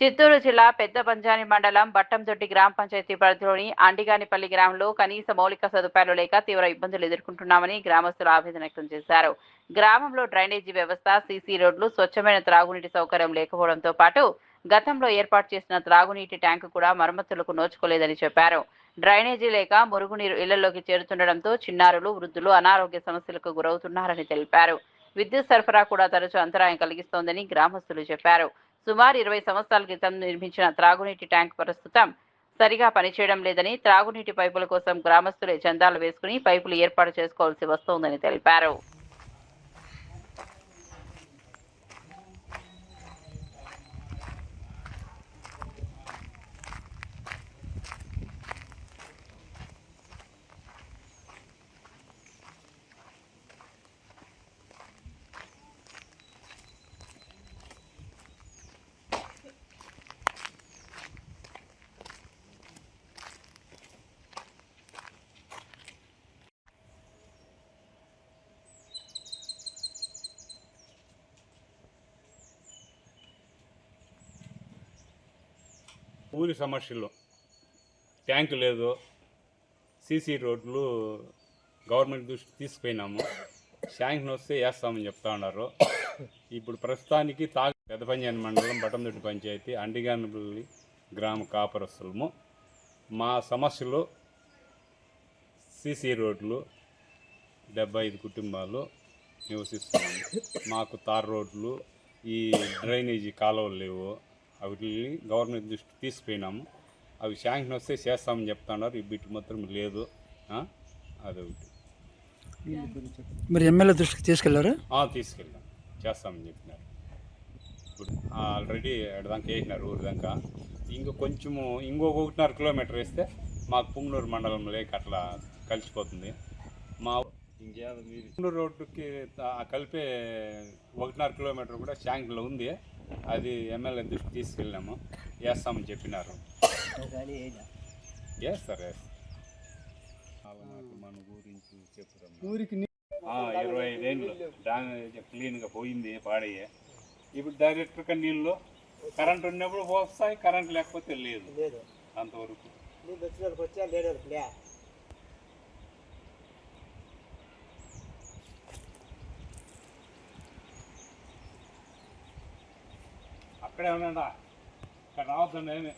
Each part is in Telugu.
చిత్తూరు జిల్లా పెద్దపంజాని మండలం బట్టందొడ్డి గ్రామ పంచాయతీ పరిధిలోని అండిగానిపల్లి గ్రామంలో కనీస మౌలిక సదుపాయాలు లేక తీవ్ర ఇబ్బందులు ఎదుర్కొంటున్నామని గ్రామస్తులు ఆవేదన వ్యక్తం చేశారు. గ్రామంలో డ్రైనేజీ వ్యవస్థ, సీసీ రోడ్లు, స్వచ్ఛమైన త్రాగునీటి సౌకర్యం లేకపోవడంతో పాటు గతంలో ఏర్పాటు చేసిన త్రాగునీటి ట్యాంకు కూడా మరమ్మతులకు నోచుకోలేదని చెప్పారు. డ్రైనేజీ లేక మురుగునీరు ఇళ్లలోకి చేరుతుండటంతో చిన్నారులు, వృద్ధులు అనారోగ్య సమస్యలకు గురవుతున్నారని తెలిపారు. విద్యుత్ సరఫరా కూడా తరచూ అంతరాయం కలిగిస్తోందని గ్రామస్తులు చెప్పారు. సుమారు 20 సంవత్సరాల క్రితం నిర్మించిన త్రాగునీటి ట్యాంక్ ప్రస్తుతం సరిగా పనిచేయడం లేదని, త్రాగునీటి పైపుల కోసం గ్రామస్తులే చందాలు వేసుకుని పైపులు ఏర్పాటు చేసుకోవాల్సి వస్తోందని తెలిపారు. ఊరి సమస్యలు ట్యాంకు లేదు, సీసీ రోడ్లు గవర్నమెంట్ దృష్టికి తీసుకుపోయినాము. శాంక్షన్ వస్తే వేస్తామని చెప్తా ఉన్నారు. ఇప్పుడు ప్రస్తుతానికి పెద్దపంజాని మండలం బట్టందొడ్డి పంచాయతీ అండిగానిపల్లి గ్రామ కాపురస్తులము. మా సమస్యలు సీసీ రోడ్లు 75 కుటుంబాలు నివసిస్తున్నాము. మాకు తార్ రోడ్లు, ఈ డ్రైనేజీ కాలువలు లేవు. అవి గవర్నమెంట్ దృష్టికి తీసుకుపోయినాము. అవి శాంక్షన్ వస్తే చేస్తామని చెప్తున్నారు. ఈ బిట్ మాత్రం లేదు. అదొకటి. మీరు ఎమ్మెల్యే దృష్టికి తీసుకెళ్లారు? తీసుకెళ్ళాం, చేస్తామని చెప్పినారు. ఇప్పుడు ఆల్రెడీ ఎడదాకా వేసినారు ఊరి దాకా. కొంచెము ఇంకొక 1.5 కిలోమీటర్ వేస్తే మాకు పుంగనూరు మండలం లేక అట్లా కలిసిపోతుంది. మా పుంగనూరు రోడ్డుకి కలిపే 1.5 కిలోమీటర్ కూడా శాంక్షన్లో ఉంది. అది ఎమ్మెల్యే దృష్టికి తీసుకెళ్ళాము, వేస్తామని చెప్పినారు. వేస్తారు. మన గురించి చెప్పుదాం. ఊరికి 25 ఏళ్ళు క్లీన్గా పోయింది, పాడయ్యే. ఇప్పుడు డైరెక్ట్గా నీళ్ళు కరెంట్ ఉన్నప్పుడు వస్తాయి, కరెంట్ లేకపోతే లేదు. అంతవరకు అక్కడే ఉన్నాడా, ఇక్కడ రావద్దండి. ఏమే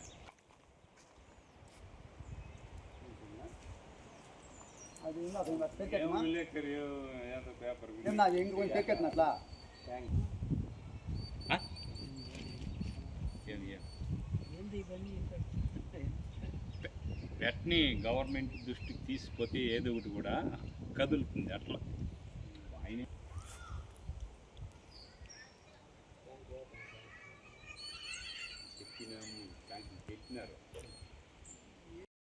వెట్ని గవర్నమెంట్ దృష్టికి తీసుకుపోతే ఏదో ఒకటి కూడా కదులుతుంది. అట్లా ఆయన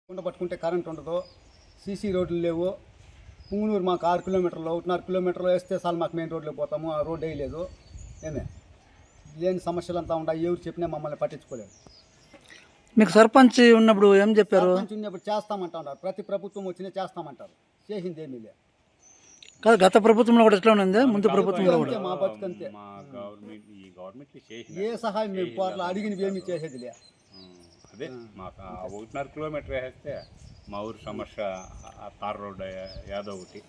కుండ పట్టుకుంటే కరెంట్ ఉండదు, సీసీ రోడ్లు లేవు. పుంగనూరు మాకు 6 కిలోమీటర్లు, 1.5 కిలోమీటర్లు వేస్తే చాలు మాకు మెయిన్ రోడ్లో పోతాము. ఆ రోడ్ వేయలేదు. ఏమే లేని సమస్యలు అంతా ఉన్నాయి. ఎవరు చెప్పినా మమ్మల్ని పట్టించుకోలేదు. మీకు సర్పంచ్ ఉన్నప్పుడు ఏం చెప్పారు? సర్పంచ్ ఉన్నప్పుడు చేస్తామంటారు. ప్రతి ప్రభుత్వం వచ్చినా చేస్తామంటారు. చేసింది ఏమీ లేదు. కాదు, గత ప్రభుత్వంలో కూడా ఎట్లా ఉంది? ముందు ప్రభుత్వంలో కూడా మా బతుకంతే. ఏ సహాయం మేము అట్లా అడిగినవి ఏమీ చేసేది లే. అదే మాకు 1.5 కిలోమీటర్ వేస్తే మా ఊరి సమస్య తార్ రోడ్ ఏదో ఒకటి.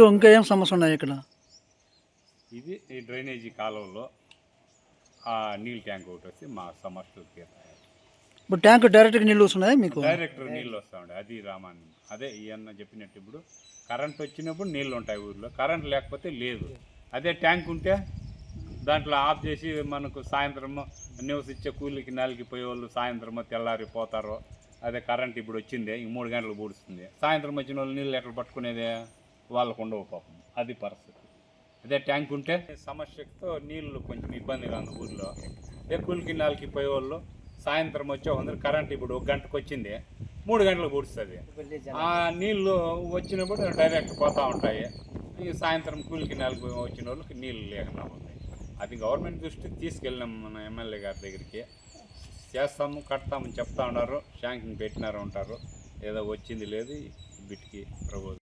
ఇంకా ఏం సమస్య ఉన్నాయి ఇక్కడ? ఇది ఈ డ్రైనేజీ కాలువలో నీళ్ళు ట్యాంక్ ఒకటి వచ్చి మా సమస్యలు తీరుతాయి. ఇప్పుడు ట్యాంక్ డైరెక్ట్గా నీళ్ళు వస్తున్నాయి మీకు? డైరెక్ట్ నీళ్ళు వస్తూ ఉంటాయి. అది రామాన్ని అదే ఈయన చెప్పినట్టు ఇప్పుడు కరెంట్ వచ్చినప్పుడు నీళ్ళు ఉంటాయి ఊళ్ళో, కరెంట్ లేకపోతే లేదు. అదే ట్యాంక్ ఉంటే దాంట్లో ఆఫ్ చేసి మనకు సాయంత్రం నివసించే కూలికి నెలకి పోయేవాళ్ళు సాయంత్రం తెల్లారి పోతారు. అదే కరెంట్ ఇప్పుడు వచ్చింది, 3 గంటలకు పూడుస్తుంది. సాయంత్రం వచ్చిన వాళ్ళు నీళ్ళు ఎట్లా పట్టుకునేది? వాళ్ళకు ఉండవు పాపం. అది పరిస్థితి. అదే ట్యాంక్ ఉంటే సమస్యతో నీళ్ళు కొంచెం ఇబ్బందిగా ఉంది ఊళ్ళో. అదే కూలికి నెలకి పోయేవాళ్ళు సాయంత్రం వచ్చే కరెంట్ ఇప్పుడు 1 గంటకు వచ్చింది, 3 గంటలకు పూడుస్తుంది. ఆ నీళ్ళు వచ్చినప్పుడు డైరెక్ట్ పోతూ ఉంటాయి. సాయంత్రం కూలికి నెలకు వచ్చిన వాళ్ళకి నీళ్ళు లేకుండా ఉన్నాయి. అది గవర్నమెంట్ దృష్టికి తీసుకెళ్ళినాం మన ఎమ్మెల్యే గారి దగ్గరికి. చేస్తాము, కడతామని చెప్తా ఉన్నారు. శాంక్షన్ పెట్టినారు ఉంటారు. ఏదో వచ్చింది లేదు బిట్కి ప్రభుత్వం.